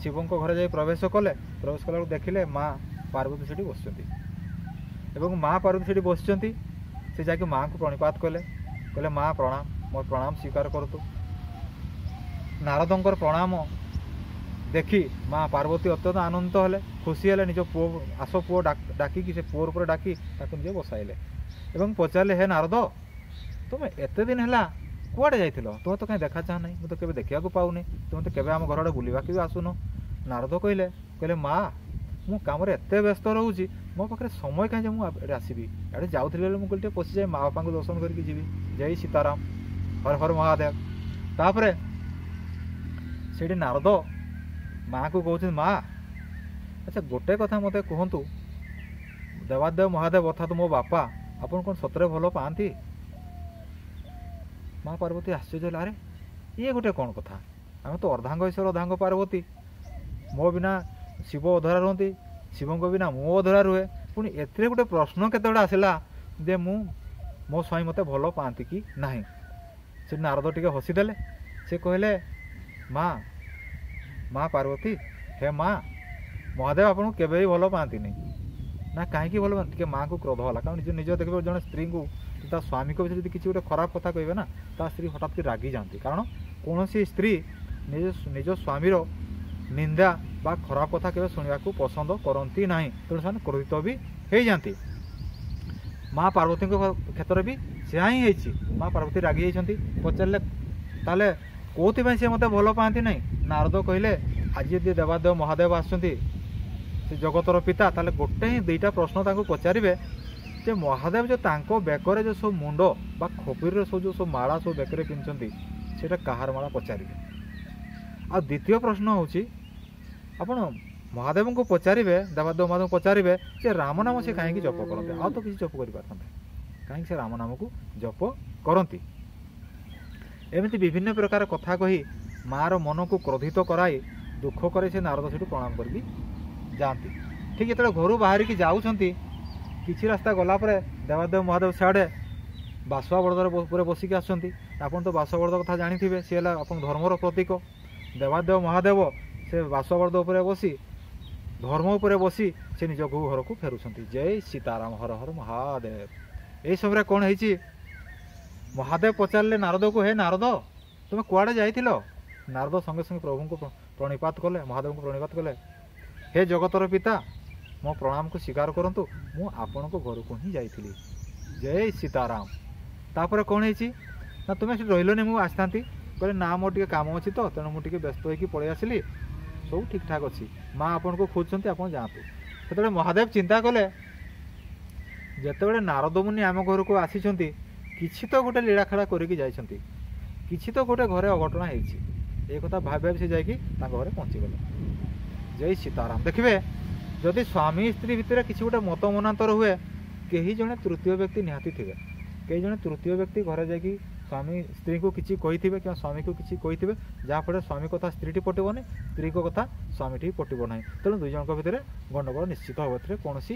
ଶିବଙ୍କ ଘରେ ଯାଇ ପ୍ରବେଶ କଲାବେଳକୁ ଦେଖିଲେ ମା ପାର୍ବତୀ ସେଠି ବସିଛନ୍ତି ଏବଂ ମା ପାର୍ବତୀ ସେଠି ବସିଛନ୍ତି। ସେ ଯାଇକି ମାଆଙ୍କୁ ପ୍ରଣିପାତ କଲେ, କହିଲେ ମା ପ୍ରଣାମ, ମୋର ପ୍ରଣାମ ସ୍ୱୀକାର କରନ୍ତୁ। ନାରଦଙ୍କର ପ୍ରଣାମ ଦେଖି ମା ପାର୍ବତୀ ଅତ୍ୟନ୍ତ ଆନନ୍ଦିତ ହେଲେ, ଖୁସି ହେଲେ। ନିଜ ପୁଅ ପୁଅ ଡାକିକି ସେ ପୁଅ ଉପରେ ଡାକି ତାକୁ ନିଜେ ବସାଇଲେ ଏବଂ ପଚାରିଲେ, ହେ ନାରଦ, ତୁମେ ଏତେ ଦିନ ହେଲା କୁଆଡ଼େ ଯାଇଥିଲ? ତୁମେ ତ କାହିଁ ଦେଖା ଚାହାଁ ନାହିଁ, ମୁଁ ତ କେବେ ଦେଖିବାକୁ ପାଉନି, ତୁମେ ତ କେବେ ଆମ ଘର ଆଡ଼େ ବୁଲିବାକୁ ବି ଆସୁନ। ନାରଦ କହିଲେ ମା, ମୁଁ କାମରେ ଏତେ ବ୍ୟସ୍ତ ରହୁଛି, ମୋ ପାଖରେ ସମୟ କାହିଁ ଯେ ମୁଁ ଏଠି ଆସିବି। ଏଠି ଯାଉଥିଲି ବେଳେ ମୁଁ କହିଲି ଟିକେ ପଶିଯାଏ, ମା ବାପାଙ୍କୁ ଦର୍ଶନ କରିକି ଯିବି। ଜୟ ସୀତାରାମ, ହର ହର ମହାଦେବ। ତାପରେ ସେଠି ନାରଦ ମାଆକୁ କହୁଛନ୍ତି, ମା ଆଚ୍ଛା ଗୋଟେ କଥା ମୋତେ କୁହନ୍ତୁ, ଦେବାଦେବ ମହାଦେବ ଅର୍ଥାତ୍ ମୋ ବାପା ଆପଣ କ'ଣ ସତରେ ଭଲ ପାଆନ୍ତି? ମା ପାର୍ବତୀ ଆଶ୍ଚର୍ଯ୍ୟ ହେଲା, ଆରେ ଇଏ ଗୋଟେ କ'ଣ କଥା, ଆମେ ତ ଅର୍ଦ୍ଧାଙ୍ଗ ଈଶ୍ୱର ଅର୍ଦ୍ଧାଙ୍ଗ ପାର୍ବତୀ, ମୋ ବିନା ଶିବ ଅଧରା ରୁହନ୍ତି, ଶିବଙ୍କ ବିନା ମୁଁ ଅଧରା ରୁହେ, ପୁଣି ଏଥିରେ ଗୋଟେ ପ୍ରଶ୍ନ କେତେବେଳେ ଆସିଲା ଯେ ମୋ ସ୍ୱାମୀ ମୋତେ ଭଲ ପାଆନ୍ତି କି ନାହିଁ। ସେ ନାରଦ ଟିକେ ହସିଦେଲେ, ସେ କହିଲେ ମା ପାର୍ବତୀ, ହେ ମା, ମହାଦେବ ଆପଣଙ୍କୁ କେବେ ବି ଭଲ ପାଆନ୍ତିନି। ନା କାହିଁକି ଭଲ ପାଆନ୍ତି? ଟିକେ ମାଆଙ୍କୁ କ୍ରୋଧ ହେଲା, କାରଣ ନିଜ ଦେଖିବେ ଜଣେ ସ୍ତ୍ରୀଙ୍କୁ ତା ସ୍ୱାମୀଙ୍କ ବିଷୟରେ ଯଦି କିଛି ଗୋଟେ ଖରାପ କଥା କହିବେ ନା, ତା ସ୍ତ୍ରୀ ହଠାତ୍ କି ରାଗି ଯାଆନ୍ତି, କାରଣ କୌଣସି ସ୍ତ୍ରୀ ନିଜ ସ୍ୱାମୀର ନିନ୍ଦା ବା ଖରାପ କଥା କେବେ ଶୁଣିବାକୁ ପସନ୍ଦ କରନ୍ତି ନାହିଁ, ତେଣୁ ସେମାନେ କ୍ରୋଧିତ ବି ହେଇଯାଆନ୍ତି। ମା ପାର୍ବତୀଙ୍କ କ୍ଷେତ୍ରରେ ବି ସେୟା ହିଁ ହେଇଛି। ମା ପାର୍ବତୀ ରାଗି ଯାଇଛନ୍ତି, ପଚାରିଲେ ତାହେଲେ କେଉଁଥିପାଇଁ ସେ ମୋତେ ଭଲ ପାଆନ୍ତି ନାହିଁ? ନାରଦ କହିଲେ ଆଜି ଯଦି ଦେବାଦେବ ମହାଦେବ ଆସୁଛନ୍ତି, ସେ ଜଗତର ପିତା, ତାହେଲେ ଗୋଟେ ହିଁ ଦୁଇଟା ପ୍ରଶ୍ନ ତାଙ୍କୁ ପଚାରିବେ ଯେ ମହାଦେବ ଯେଉଁ ତାଙ୍କ ବେକରେ ଯେଉଁ ସବୁ ମୁଣ୍ଡ ବା ଖପୁରୀର ଯେଉଁ ସବୁ ମାଳା ସବୁ ବେକରେ ପିନ୍ଧୁଛନ୍ତି, ସେଇଟା କାହାର ମାଳା ପଚାରିବେ। ଆଉ ଦ୍ୱିତୀୟ ପ୍ରଶ୍ନ ହେଉଛି ଆପଣ ମହାଦେବଙ୍କୁ ପଚାରିବେ, ଦେବାଦେବ ମହାଦେବଙ୍କୁ ପଚାରିବେ ଯେ ରାମ ନାମ ସେ କାହିଁକି ଜପ କରନ୍ତି? ଆଉ ତ କିଛି ଜପ କରିପାରିଥାନ୍ତେ, କାହିଁକି ସେ ରାମ ନାମକୁ ଜପ କରନ୍ତି? ଏମିତି ବିଭିନ୍ନ ପ୍ରକାର କଥା କହି ମାଆର ମନକୁ କ୍ରୋଧିତ କରାଇ ଦୁଃଖ କରି ସେ ନାରଦ ସେଠୁ ପ୍ରଣାମ କରିକି ଯାଆନ୍ତି। ଠିକ୍ ଯେତେବେଳେ ଘରୁ ବାହାରିକି ଯାଉଛନ୍ତି, କିଛି ରାସ୍ତା ଗଲା ପରେ ଦେବାଦେବ ମହାଦେବ ସିଆଡ଼େ ବାସୁଆ ବଳଦର ଉପରେ ବସିକି ଆସୁଛନ୍ତି। ଆପଣ ତ ବାସୁଆ ବଳଦ କଥା ଜାଣିଥିବେ, ସିଏ ହେଲା ଆପଣଙ୍କ ଧର୍ମର ପ୍ରତୀକ। ଦେବାଦେବ ମହାଦେବ ସେ ବାସୁଆ ବଳଦ ଉପରେ ବସି, ଧର୍ମ ଉପରେ ବସି ସେ ନିଜ ଘରକୁ ଫେରୁଛନ୍ତି। ଜୟ ସୀତାରାମ, ହର ହର ମହାଦେବ। ଏହି ସମୟରେ କ'ଣ ହେଇଛି? ମହାଦେବ ପଚାରିଲେ ନାରଦକୁ, ହେ ନାରଦ, ତୁମେ କୁଆଡ଼େ ଯାଇଥିଲ? ନାରଦ ସଙ୍ଗେ ସଙ୍ଗେ ପ୍ରଭୁଙ୍କୁ ପ୍ରଣିପାତ କଲେ, ମହାଦେବଙ୍କୁ ପ୍ରଣିପାତ କଲେ, ହେ ଜଗତର ପିତା, ମୋ ପ୍ରଣାମକୁ ସ୍ୱୀକାର କରନ୍ତୁ, ମୁଁ ଆପଣଙ୍କ ଘରକୁ ହିଁ ଯାଇଥିଲି। ଜୟ ସୀତାରାମ। ତାପରେ କ'ଣ ହେଇଛି ନା, ତୁମେ ସେଠି ରହିଲନି, ମୁଁ ଆସିଥାନ୍ତି। କହିଲେ ନା, ମୋର ଟିକେ କାମ ଅଛି ତ, ତେଣୁ ମୁଁ ଟିକେ ବ୍ୟସ୍ତ ହୋଇକି ପଳେଇ ଆସିଲି, ସବୁ ଠିକ୍ଠାକ୍ ଅଛି, ମା ଆପଣଙ୍କୁ ଖୋଜୁଛନ୍ତି, ଆପଣ ଯାଆନ୍ତୁ। ସେତେବେଳେ ମହାଦେବ ଚିନ୍ତା କଲେ, ଯେତେବେଳେ ନାରଦ ମୁନି ଆମ ଘରକୁ ଆସିଛନ୍ତି, କିଛି ତ ଗୋଟେ ଲୀଳାଖେଳା କରିକି ଯାଇଛନ୍ତି, କିଛି ତ ଗୋଟେ ଘରେ ଅଘଟଣା ହେଇଛି, এই কথা ভাবি ভাবি সে যাই তাଙ୍କ ଘରେ ପହଞ୍ଚିଗଲେ। ଜୟ ସୀତାରାମ। ଦେଖିବେ, ଯଦି ସ୍ୱାମୀ ସ୍ତ୍ରୀ ଭିତରେ କିଛି ଗୋଟେ ମତ ମନାନ୍ତର ହୁଏ, କେହି ଜଣେ ତୃତୀୟ ବ୍ୟକ୍ତି ନିହାତି ଥିବେ। କେହି ଜଣେ ତୃତୀୟ ବ୍ୟକ୍ତି ଘରେ ଯାଇକି ସ୍ୱାମୀ ସ୍ତ୍ରୀକୁ କିଛି କହିଥିବେ କିମ୍ବା ସ୍ୱାମୀକୁ କିଛି କହିଥିବେ, ଯାହାଫଳରେ ସ୍ୱାମୀ କଥା ସ୍ତ୍ରୀଟି ପଟିବନି, ସ୍ତ୍ରୀଙ୍କ କଥା ସ୍ୱାମୀଟି ପଟିବ ନାହିଁ। ତେଣୁ ଦୁଇ ଜଣଙ୍କ ଭିତରେ ଗଣ୍ଡଗୋଳ ନିଶ୍ଚିତ ହେବ, ଏଥିରେ କୌଣସି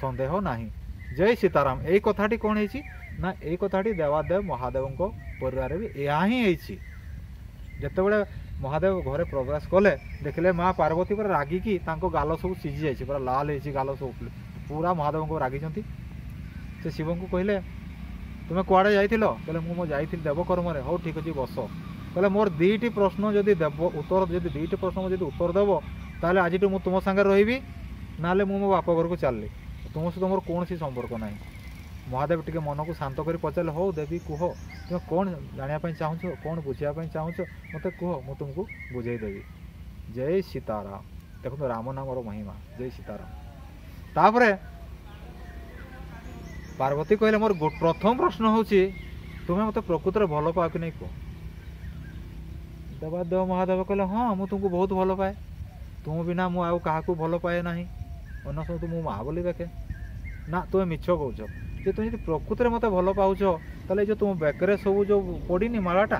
ସନ୍ଦେହ ନାହିଁ। ଜୟ ସୀତାରାମ। ଏଇ କଥାଟି କ'ଣ ହେଇଛି ନା, ଏଇ କଥାଟି ଦେବାଦେବ ମହାଦେବଙ୍କ ପରିବାରରେ ବି ଏହା ହିଁ ହେଇଛି। ଯେତେବେଳେ ମହାଦେବ ଘରେ ପ୍ରବେଶ କଲେ, ଦେଖିଲେ ମା ପାର୍ବତୀ ପୁରା ରାଗିକି ତାଙ୍କ ଗାଲ ସବୁ ସିଝି ଯାଇଛି, ପୁରା ଲାଲ ହେଇଛି ଗାଲ ସବୁ, ପୁରା ମହାଦେବଙ୍କୁ ରାଗିଛନ୍ତି। ସେ ଶିବଙ୍କୁ କହିଲେ, ତୁମେ କୁଆଡ଼େ ଯାଇଥିଲ? କହିଲେ ମୁଁ ଯାଇଥିଲି ଦେବକର୍ମରେ। ହଉ ଠିକ୍ ଅଛି, ବସ। କହିଲେ ମୋର ଦୁଇଟି ପ୍ରଶ୍ନ ଯଦି ଦୁଇଟି ପ୍ରଶ୍ନ ଯଦି ଉତ୍ତର ଦେବ, ତାହେଲେ ଆଜିଠୁ ମୁଁ ତୁମ ସାଙ୍ଗରେ ରହିବି, ନହେଲେ ମୁଁ ମୋ ବାପ ଘରକୁ ଚାଲିଲି, ତୁମ ସହିତ ମୋର କୌଣସି ସମ୍ପର୍କ ନାହିଁ। ମହାଦେବ ଟିକେ ମନକୁ ଶାନ୍ତ କରି ପଚାରିଲେ, ହଉ ଦେବୀ କୁହ, ତୁମେ କ'ଣ ଜାଣିବା ପାଇଁ ଚାହୁଁଛ, କ'ଣ ବୁଝିବା ପାଇଁ ଚାହୁଁଛ, ମୋତେ କୁହ, ମୁଁ ତୁମକୁ ବୁଝେଇଦେବି। ଜୟ ସୀତାରାମ। ଦେଖନ୍ତୁ ରାମ ନାମର ମହିମା। ଜୟ ସୀତାରାମ। ତାପରେ ପାର୍ବତୀ କହିଲେ, ମୋର ପ୍ରଥମ ପ୍ରଶ୍ନ ହେଉଛି, ତୁମେ ମୋତେ ପ୍ରକୃତରେ ଭଲ ପାଅ କି ନାହିଁ କୁହ। ଦେବାଦେବ ମହାଦେବ କହିଲେ, ହଁ, ମୁଁ ତୁମକୁ ବହୁତ ଭଲ ପାଏ, ତୁମ ବିନା ମୁଁ ଆଉ କାହାକୁ ଭଲ ପାଏ ନାହିଁ, ଅନ୍ୟ ସମସ୍ତଙ୍କୁ ମୁଁ ମା ବୋଲି ଦେଖେ। ନା, ତୁମେ ମିଛ କହୁଛ। ଯେ ତୁମେ ଯଦି ପ୍ରକୃତରେ ମୋତେ ଭଲ ପାଉଛ, ତାହେଲେ ଏ ଯେଉଁ ତୁମ ବେକରେ ସବୁ ଯେଉଁ ପଡ଼ିନି ମାଳାଟା,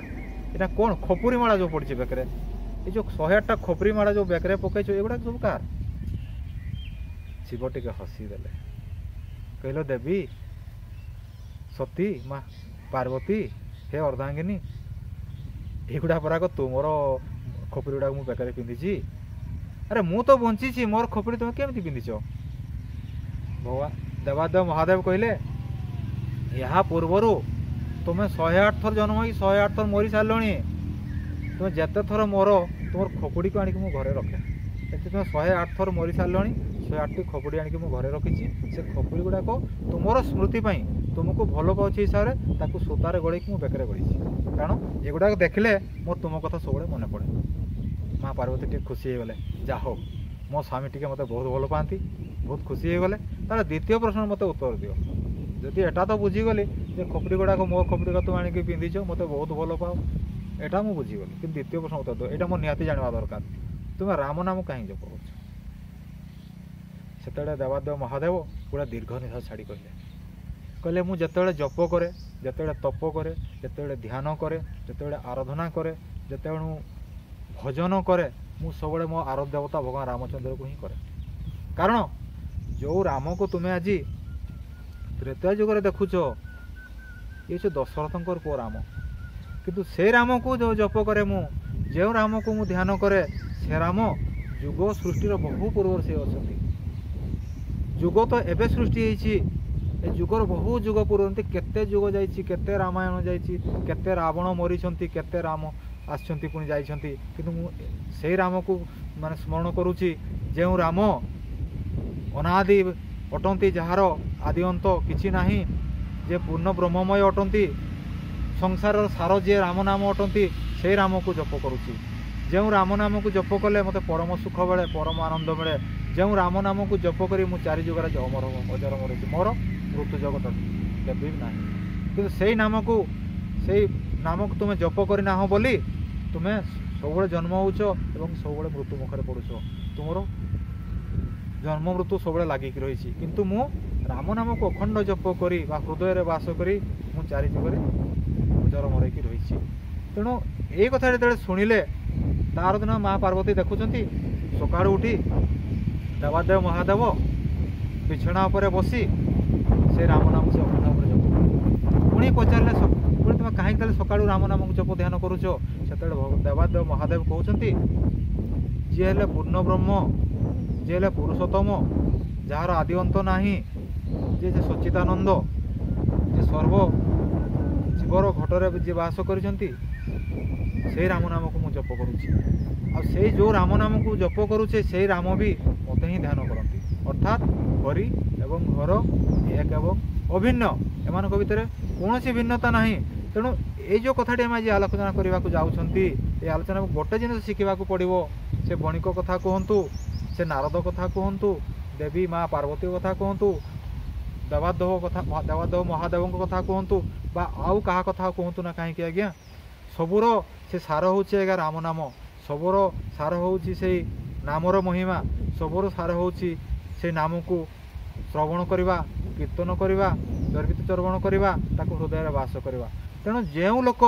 ଏଇଟା କ'ଣ? ଖପୁରୀ ମାଳା ଯେଉଁ ପଡ଼ିଛି ବେକରେ, ଏ ଯେଉଁ 108ଟା ଖପୁରୀ ମାଳା ଯେଉଁ ବେକରେ ପକାଇଛ, ଏଗୁଡ଼ାକ ସବୁ କାହାର? ଶିବ ଟିକେ ହସିଦେଲେ, କହିଲ, ଦେବୀ ସତୀ, ମା ପାର୍ବତୀ, ହେ ଅର୍ଦ୍ଧାଙ୍ଗିନୀ, ଏଗୁଡ଼ା ପରାକ ତୁମର ଖପୁରୀ ଗୁଡ଼ାକ ମୁଁ ବେକରେ ପିନ୍ଧିଛି। ଆରେ ମୁଁ ତ ବଞ୍ଚିଛି, ମୋର ଖପୁରୀ ତୁମେ କେମିତି ପିନ୍ଧିଛ? ଭଗବାନ ଦେବାଦେବ ମହାଦେବ କହିଲେ, ଏହା ପୂର୍ବରୁ ତୁମେ 108 ଥର ଜନ୍ମ ହେଇକି 108 ଥର ମରି ସାରିଲଣି। ତୁମେ ଯେତେ ଥର ମର, ତୁମର ଖପୁଡ଼ିକୁ ଆଣିକି ମୁଁ ଘରେ ରଖେ। ଏଠି ତୁମେ 108 ଥର ମରି ସାରିଲଣି, 108ଟି ଖପୁଡ଼ି ଆଣିକି ମୁଁ ଘରେ ରଖିଛି। ସେ ଖପୁଡ଼ି ଗୁଡ଼ାକ ତୁମର ସ୍ମୃତି ପାଇଁ, ତୁମକୁ ଭଲ ପାଉଛି ହିସାବରେ ତାକୁ ସୂତାରେ ଗଳେଇକି ମୁଁ ବେକରେ ଗଳିଛି, କାରଣ ଏଗୁଡ଼ାକ ଦେଖିଲେ ମୋର ତୁମ କଥା ସବୁବେଳେ ମନେ ପଡ଼େ। ମା ପାର୍ବତୀ ଟିକେ ଖୁସି ହେଇଗଲେ, ଯାହା ହଉ ମୋ ସ୍ୱାମୀ ଟିକେ ମୋତେ ବହୁତ ଭଲ ପାଆନ୍ତି, ବହୁତ ଖୁସି ହେଇଗଲେ। ତାହେଲେ ଦ୍ୱିତୀୟ ପ୍ରଶ୍ନ ମୋତେ ଉତ୍ତର ଦିଅ। ଯଦି ଏଟା ତ ବୁଝିଗଲି ଯେ ଖପୁରୀ ଗୁଡ଼ାକ ମୋ ଖପୁରୀ ତୁମେ ଆଣିକି ପିନ୍ଧିଛ, ମୋତେ ବହୁତ ଭଲ ପାଅ, ଏଟା ମୁଁ ବୁଝିଗଲି, କିନ୍ତୁ ଦ୍ୱିତୀୟ ପ୍ରଶ୍ନ ଉତ୍ତର ଦିଅ, ଏଇଟା ମୋ ନିହାତି ଜାଣିବା ଦରକାର, ତୁମେ ରାମ ନାମ କାହିଁକି ଜପ କରୁଛ? ସେତେବେଳେ ଦେବାଦେବ ମହାଦେବ ପୁରା ଦୀର୍ଘ ନିଶ୍ୱାସ ଛାଡ଼ି କହିଲେ ମୁଁ ଯେତେବେଳେ ଜପ କରେ, ଯେତେବେଳେ ତପ କରେ, ଯେତେବେଳେ ଧ୍ୟାନ କରେ, ଯେତେବେଳେ ଆରାଧନା କରେ, ଯେତେବେଳେ ମୁଁ ଭଜନ କରେ, ମୁଁ ସବୁବେଳେ ମୋ ଆରାଧ୍ୟ ଦେବତା ଭଗବାନ ରାମଚନ୍ଦ୍ରକୁ ହିଁ କରେ। କାରଣ ଯେଉଁ ରାମକୁ ତୁମେ ଆଜି ତ୍ରେତୟା ଯୁଗରେ ଦେଖୁଛ, ଇଏ ହେଉଛି ଦଶରଥଙ୍କର ପୁଅ ରାମ। କିନ୍ତୁ ସେ ରାମକୁ ଯେଉଁ ଜପ କରେ ମୁଁ, ଯେଉଁ ରାମକୁ ମୁଁ ଧ୍ୟାନ କରେ, ସେ ରାମ ଯୁଗ ସୃଷ୍ଟିର ବହୁ ପୂର୍ବରୁ ସେ ଅଛନ୍ତି। ଯୁଗ ତ ଏବେ ସୃଷ୍ଟି ହେଇଛି, ଏ ଯୁଗର ବହୁ ଯୁଗ ପୂର୍ବରୁ କେତେ ଯୁଗ ଯାଇଛି, କେତେ ରାମାୟଣ ଯାଇଛି, କେତେ ରାବଣ ମରିଛନ୍ତି, କେତେ ରାମ ଆସିଛନ୍ତି ପୁଣି ଯାଇଛନ୍ତି। କିନ୍ତୁ ମୁଁ ସେଇ ରାମକୁ ମାନେ ସ୍ମରଣ କରୁଛି, ଯେଉଁ ରାମ ଅନାଦି ଅଟନ୍ତି, ଯାହାର ଆଦି ଅନ୍ତ କିଛି ନାହିଁ, ଯେ ପୂର୍ଣ୍ଣ ବ୍ରହ୍ମମୟ ଅଟନ୍ତି, ସଂସାରର ସାର ଯିଏ ରାମ ନାମ ଅଟନ୍ତି, ସେଇ ରାମକୁ ଜପ କରୁଛି। ଯେଉଁ ରାମ ନାମକୁ ଜପ କଲେ ମୋତେ ପରମ ସୁଖ ମିଳେ, ପରମ ଆନନ୍ଦ ମିଳେ। ଯେଉଁ ରାମ ନାମକୁ ଜପ କରି ମୁଁ ଚାରି ଯୁଗରେ ଅମର ଅଜର ମରୁଛି, ମୋର ମୃତ୍ୟୁ ଜଗତ କେବେ ବି ନାହିଁ। କିନ୍ତୁ ସେଇ ନାମକୁ ତୁମେ ଜପ କରିନାହ ବୋଲି ତୁମେ ସବୁବେଳେ ଜନ୍ମ ହେଉଛ ଏବଂ ସବୁବେଳେ ମୃତ୍ୟୁ ମୁଖରେ ପଡ଼ୁଛ। ତୁମର ଜନ୍ମ ମୃତ୍ୟୁ ସବୁବେଳେ ଲାଗିକି ରହିଛି। କିନ୍ତୁ ମୁଁ ରାମ ନାମକୁ ଅଖଣ୍ଡ ଜପ କରି ବା ହୃଦୟରେ ବାସ କରି ମୁଁ ଚାରି ଯୁଗରେ ଅଜର ମରେଇକି ରହିଛି। ତେଣୁ ଏଇ କଥା ଯେତେବେଳେ ଶୁଣିଲେ, ତାର ଦିନ ମା ପାର୍ବତୀ ଦେଖୁଛନ୍ତି ସକାଳୁ ଉଠି ଦେବାଦେବ ମହାଦେବ ବିଛଣା ଉପରେ ବସି ସେ ରାମ ନାମ ସେ ଅଖଣ୍ଡ ଉପରେ ଜପ। ପୁଣି ପଚାରିଲେ, ପୁଣି ତୁମେ କାହିଁକି ତାହେଲେ ସକାଳୁ ରାମ ନାମକୁ ଜପ ଧ୍ୟାନ କରୁଛ? ସେତେବେଳେ ଦେବାଦେବ ମହାଦେବ କହୁଛନ୍ତି, ଯିଏ ହେଲେ ପୂର୍ଣ୍ଣ ବ୍ରହ୍ମ, ଯିଏ ହେଲେ ପୁରୁଷୋତ୍ତମ, ଯାହାର ଆଦି ଅନ୍ତ ନାହିଁ, ଯିଏ ଯେ ସଚ୍ଚିଦାନନ୍ଦ, ଯେ ସର୍ବ ଜୀବର ଘଟରେ ଯିଏ ବାସ କରିଛନ୍ତି, ସେଇ ରାମ ନାମକୁ ମୁଁ ଜପ କରୁଛି। ଆଉ ସେଇ ଯେଉଁ ରାମ ନାମକୁ ଜପ କରୁଛେ, ସେଇ ରାମ ବି ମୋତେ ହିଁ ଧ୍ୟାନ କରନ୍ତି। ଅର୍ଥାତ୍ ହରି ଏବଂ ହର ଏକ ଏବଂ ଅଭିନ୍ନ, ଏମାନଙ୍କ ଭିତରେ କୌଣସି ଭିନ୍ନତା ନାହିଁ। ତେଣୁ ଏଇ ଯେଉଁ କଥାଟି ଆମେ ଆଜି ଆଲୋଚନା କରିବାକୁ ଯାଉଛନ୍ତି, ଏ ଆଲୋଚନାକୁ ଗୋଟେ ଜିନିଷ ଶିଖିବାକୁ ପଡ଼ିବ। ସେ ବଣିକ କଥା କୁହନ୍ତୁ, ସେ ନାରଦ କଥା କୁହନ୍ତୁ, ଦେବୀ ମା ପାର୍ବତୀ କଥା କୁହନ୍ତୁ, ଦେବାଦେବ ମହାଦେବଙ୍କ କଥା କୁହନ୍ତୁ, ବା ଆଉ କାହା କଥା କୁହନ୍ତୁ ନା କାହିଁକି ଆଜ୍ଞା, ସବୁର ସେ ସାର ହେଉଛି ଆଜ୍ଞା ରାମ ନାମ। ସବୁର ସାର ହେଉଛି ସେଇ ନାମର ମହିମା। ସବୁର ସାର ହେଉଛି ସେଇ ନାମକୁ ଶ୍ରବଣ କରିବା, କୀର୍ତ୍ତନ କରିବା, ଚର୍ବିତ ଚର୍ବଣ କରିବା, ତାକୁ ହୃଦୟରେ ବାସ କରିବା। ତେଣୁ ଯେଉଁ ଲୋକ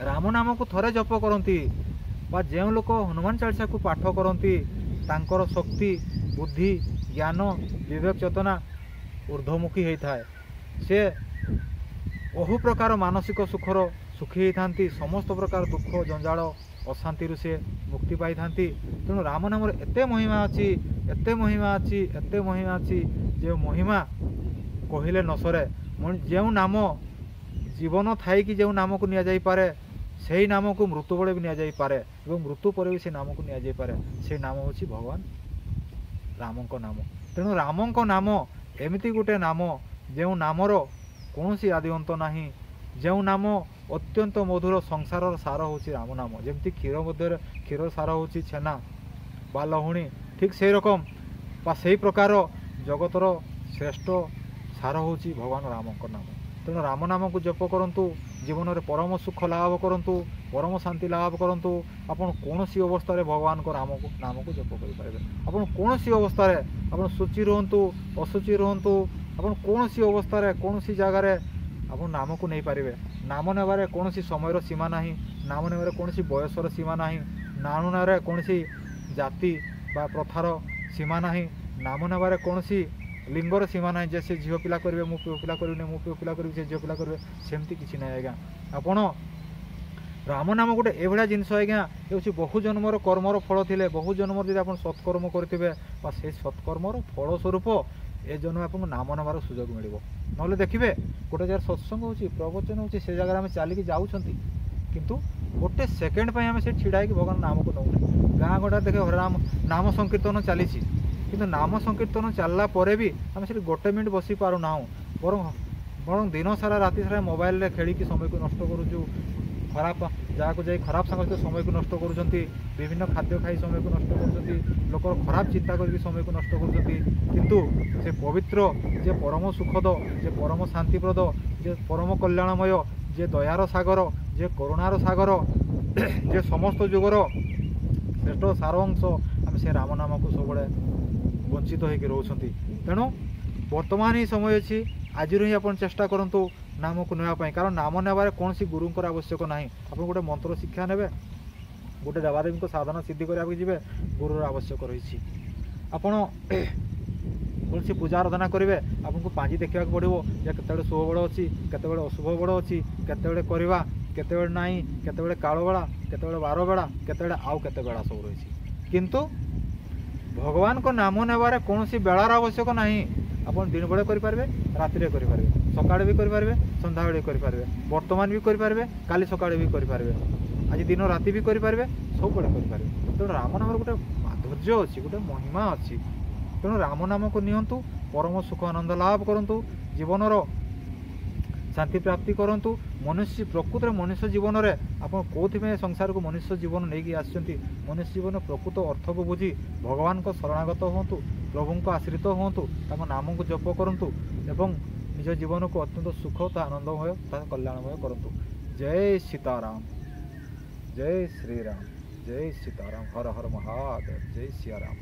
ରାମ ନାମକୁ ଥରେ ଜପ କରନ୍ତି ବା ଯେଉଁ ଲୋକ ହନୁମାନ ଚାଳିଶାକୁ ପାଠ କରନ୍ତି, ତାଙ୍କର ଶକ୍ତି, ବୁଦ୍ଧି, ଜ୍ଞାନ, ବିବେକ ଚେତନା ଊର୍ଦ୍ଧ୍ୱମୁଖୀ ହୋଇଥାଏ। ସେ ବହୁ ପ୍ରକାର ମାନସିକ ସୁଖର ସୁଖୀ ହୋଇଥାନ୍ତି। ସମସ୍ତ ପ୍ରକାର ଦୁଃଖ ଜଞ୍ଜାଳ ଅଶାନ୍ତିରୁ ସେ ମୁକ୍ତି ପାଇଥାନ୍ତି। ତେଣୁ ରାମ ନାମରେ ଏତେ ମହିମା ଅଛି, ଏତେ ମହିମା ଅଛି, ଏତେ ମହିମା ଅଛି, ଯେଉଁ ମହିମା କହିଲେ ନ ସରେ। ଯେଉଁ ନାମ ଜୀବନ ଥାଇକି ଯେଉଁ ନାମକୁ ନିଆଯାଇପାରେ, ସେହି ନାମକୁ ମୃତ୍ୟୁ ବେଳେ ବି ନିଆଯାଇପାରେ ଏବଂ ମୃତ୍ୟୁ ପରେ ବି ସେ ନାମକୁ ନିଆଯାଇପାରେ। ସେ ନାମ ହେଉଛି ଭଗବାନ ରାମଙ୍କ ନାମ। ତେଣୁ ରାମଙ୍କ ନାମ ଏମିତି ଗୋଟେ ନାମ, ଯେଉଁ ନାମର କୌଣସି ଆଦି ଅନ୍ତ ନାହିଁ, ଯେଉଁ ନାମ ଅତ୍ୟନ୍ତ ମଧୁର। ସଂସାରର ସାର ହେଉଛି ରାମ ନାମ। ଯେମିତି କ୍ଷୀର ମଧ୍ୟରେ କ୍ଷୀର ସାର ହେଉଛି ଛେନା ବା ଲହୁଣୀ, ଠିକ୍ ସେଇ ରକମ ବା ସେହି ପ୍ରକାର ଜଗତର ଶ୍ରେଷ୍ଠ ସାର ହେଉଛି ଭଗବାନ ରାମଙ୍କ ନାମ। ତେଣୁ ରାମ ନାମକୁ ଜପ କରନ୍ତୁ, ଜୀବନରେ ପରମ ସୁଖ ଲାଭ କରନ୍ତୁ, ପରମ ଶାନ୍ତି ଲାଭ କରନ୍ତୁ। ଆପଣ କୌଣସି ଅବସ୍ଥାରେ ଭଗବାନଙ୍କ ନାମକୁ ଜପ କରିପାରିବେ। ଆପଣ କୌଣସି ଅବସ୍ଥାରେ, ଆପଣ ସୂଚି ରୁହନ୍ତୁ, ଅସୂଚି ରୁହନ୍ତୁ, ଆପଣ କୌଣସି ଅବସ୍ଥାରେ, କୌଣସି ଜାଗାରେ ଆପଣ ନାମକୁ ନେଇପାରିବେ। ନାମ ନେବାରେ କୌଣସି ସମୟର ସୀମା ନାହିଁ, ନାମ ନେବାରେ କୌଣସି ବୟସର ସୀମା ନାହିଁ, ନାମ ନେବାରେ କୌଣସି ଜାତି ବା ପ୍ରଥାର ସୀମା ନାହିଁ, ନାମ ନେବାରେ କୌଣସି ଲିଙ୍ଗର ସୀମା ନାହିଁ ଯେ ସେ ଝିଅ ପିଲା କରିବେ ମୁଁ ପୁଅ ପିଲା କରିବିନି, ମୁଁ ପୁଅ ପିଲା କରିବି ସେ ଝିଅ ପିଲା କରିବେ, ସେମିତି କିଛି ନାହିଁ ଆଜ୍ଞା। ଆପଣ ରାମ ନାମ ଗୋଟେ ଏଭଳିଆ ଜିନିଷ ଆଜ୍ଞା, ହେଉଛି ବହୁ ଜନ୍ମର କର୍ମର ଫଳ ଥିଲେ, ବହୁ ଜନ୍ମର ଯଦି ଆପଣ ସତ୍କର୍ମ କରିଥିବେ ବା ସେଇ ସତ୍କର୍ମର ଫଳ ସ୍ୱରୂପ ଏ ଜନ୍ମ ଆପଣଙ୍କୁ ନାମ ନେବାର ସୁଯୋଗ ମିଳିବ। ନହେଲେ ଦେଖିବେ ଗୋଟେ ଜାଗାରେ ସତ୍ସଙ୍ଗ ହେଉଛି, ପ୍ରବଚନ ହେଉଛି, ସେ ଜାଗାରେ ଆମେ ଚାଲିକି ଯାଉଛନ୍ତି, କିନ୍ତୁ ଗୋଟେ ସେକେଣ୍ଡ ପାଇଁ ଆମେ ସେଠି ଛିଡ଼ା ହେଇକି ଭଗବାନ ନାମକୁ ନେଉନେ। ଗାଁ ଗଣ୍ଡାରେ ଦେଖେ ହରିନାମ ନାମ ସଂକୀର୍ତ୍ତନ ଚାଲିଛି, କିନ୍ତୁ ନାମ ସଂକୀର୍ତ୍ତନ ଚାଲିଲା ପରେ ବି ଆମେ ସେଠି ଗୋଟେ ମିନିଟ୍ ବସି ପାରୁନାହୁଁ। ବରଂ ଦିନ ସାରା ରାତି ସାରା ମୋବାଇଲରେ ଖେଳିକି ସମୟକୁ ନଷ୍ଟ କରୁଛୁ, ଖରାପ ଜାଗାକୁ ଯାଇ ଖରାପ ସାଙ୍ଗ ସହିତ ସମୟକୁ ନଷ୍ଟ କରୁଛନ୍ତି, ବିଭିନ୍ନ ଖାଦ୍ୟ ଖାଇ ସମୟକୁ ନଷ୍ଟ କରୁଛନ୍ତି, ଲୋକର ଖରାପ ଚିନ୍ତା କରିକି ସମୟକୁ ନଷ୍ଟ କରୁଛନ୍ତି। କିନ୍ତୁ ସେ ପବିତ୍ର, ଯେ ପରମ ସୁଖଦ, ଯେ ପରମ ଶାନ୍ତିପ୍ରଦ, ଯେ ପରମ କଲ୍ୟାଣମୟ, ଯେ ଦୟାର ସାଗର, ଯେ କରୁଣାର ସାଗର, ଯେ ସମସ୍ତ ଯୁଗର ଶ୍ରେଷ୍ଠ ସାର ଅଂଶ, ଆମେ ସେ ରାମ ନାମକୁ ସବୁବେଳେ ବଞ୍ଚିତ ହୋଇକି ରହୁଛନ୍ତି। ତେଣୁ ବର୍ତ୍ତମାନ ହିଁ ସମୟ ଅଛି, ଆଜିରୁ ହିଁ ଆପଣ ଚେଷ୍ଟା କରନ୍ତୁ ନାମକୁ ନେବା ପାଇଁ। କାରଣ ନାମ ନେବାରେ କୌଣସି ଗୁରୁଙ୍କର ଆବଶ୍ୟକ ନାହିଁ। ଆପଣ ଗୋଟେ ମନ୍ତ୍ର ଶିକ୍ଷା ନେବେ, ଗୋଟେ ଦେବାଦେବୀଙ୍କ ସାଧନା ସିଦ୍ଧି କରିବାକୁ ଯିବେ, ଗୁରୁର ଆବଶ୍ୟକ ରହିଛି। ଆପଣ କୌଣସି ପୂଜା ଆରାଧନା କରିବେ, ଆପଣଙ୍କୁ ପାଞ୍ଜି ଦେଖିବାକୁ ପଡ଼ିବ ଯେ କେତେବେଳେ ଶୁଭ ବେଳ ଅଛି, କେତେବେଳେ ଅଶୁଭ ବେଳ ଅଛି, କେତେବେଳେ କରିବା, କେତେବେଳେ ନାହିଁ, କେତେବେଳେ କାଳ ବେଳା, କେତେବେଳେ ବାର ବେଳା, କେତେବେଳେ ଆଉ କେତେ ବେଳା ସବୁ ରହିଛି। କିନ୍ତୁ ଭଗବାନଙ୍କ ନାମ ନେବାରେ କୌଣସି ବେଳାର ଆବଶ୍ୟକ ନାହିଁ। ଆପଣ ଦିନ ବେଳେ କରିପାରିବେ, ରାତିରେ କରିପାରିବେ, ସକାଳେ ବି କରିପାରିବେ, ସନ୍ଧ୍ୟାବେଳେ ବି କରିପାରିବେ, ବର୍ତ୍ତମାନ ବି କରିପାରିବେ, କାଲି ସକାଳେ ବି କରିପାରିବେ, ଆଜି ଦିନ ରାତି ବି କରିପାରିବେ, ସବୁବେଳେ କରିପାରିବେ। ତେଣୁ ରାମ ନାମର ଗୋଟେ ମାଧୁର୍ଯ୍ୟ ଅଛି, ଗୋଟେ ମହିମା ଅଛି। ତେଣୁ ରାମ ନାମକୁ ନିଅନ୍ତୁ, ପରମ ସୁଖ ଆନନ୍ଦ ଲାଭ କରନ୍ତୁ, ଜୀବନର ଶାନ୍ତି ପ୍ରାପ୍ତି କରନ୍ତୁ। ପ୍ରକୃତରେ ମନୁଷ୍ୟ ଜୀବନରେ ଆପଣ କେଉଁଥିପାଇଁ ସଂସାରକୁ ମନୁଷ୍ୟ ଜୀବନ ନେଇକି ଆସିଛନ୍ତି, ମନୁଷ୍ୟ ଜୀବନ ପ୍ରକୃତ ଅର୍ଥକୁ ବୁଝି ଭଗବାନଙ୍କ ଶରଣାଗତ ହୁଅନ୍ତୁ, ପ୍ରଭୁଙ୍କ ଆଶ୍ରିତ ହୁଅନ୍ତୁ, ତାଙ୍କ ନାମକୁ ଜପ କରନ୍ତୁ ଏବଂ ନିଜ ଜୀବନକୁ ଅତ୍ୟନ୍ତ ସୁଖ ତଥା ଆନନ୍ଦମୟ ତଥା କଲ୍ୟାଣମୟ କରନ୍ତୁ। ଜୟ ସୀତାରାମ, ଜୟ ଶ୍ରୀରାମ, ଜୟ ସୀତାରାମ, ହର ହର ମହାଦେବ, ଜୟ ସିୟାରାମ।